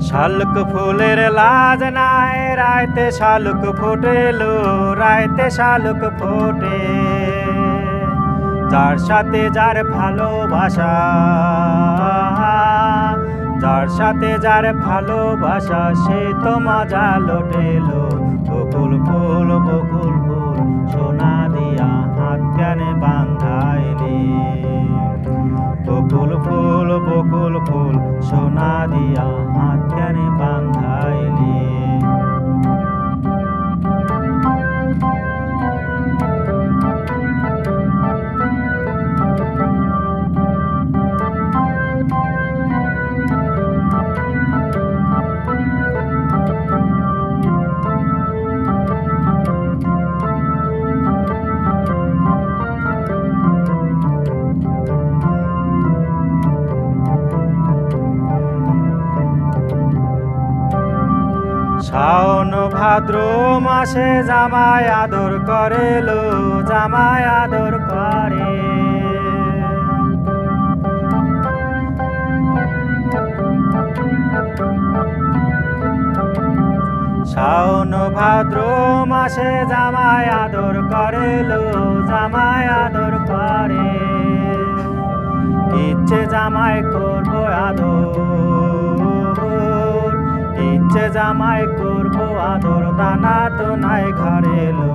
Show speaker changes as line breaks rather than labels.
শালুক ফুলের লাজ নাই, রাইতে শালুক ফোটেলো, রাইতে শালুক ফোটে। যার সাথে যার ভালোবাসা, যার সাথে যার ভালোবাসা, সে তো মজা লোটেলো। বকুল ফুল বকুল ফুল সোনা দিয়া হাত কানে বান্ধাইলি। বকুল ফুল বকুল ফুল সোনা দিয়া হাত কানে বান্ধাইলি। শাওন ভাদ্র মাসে জামাই আদর করেলো, জামাই আদর করে। শাওন ভাদ্র মাসে জামাই আদর করেলো, জামাই আদর করে। ইচ্ছে জামাই করবো আদর, ইচ্ছে জামাই করবো আদর, দানা তো নাই ঘরে লো।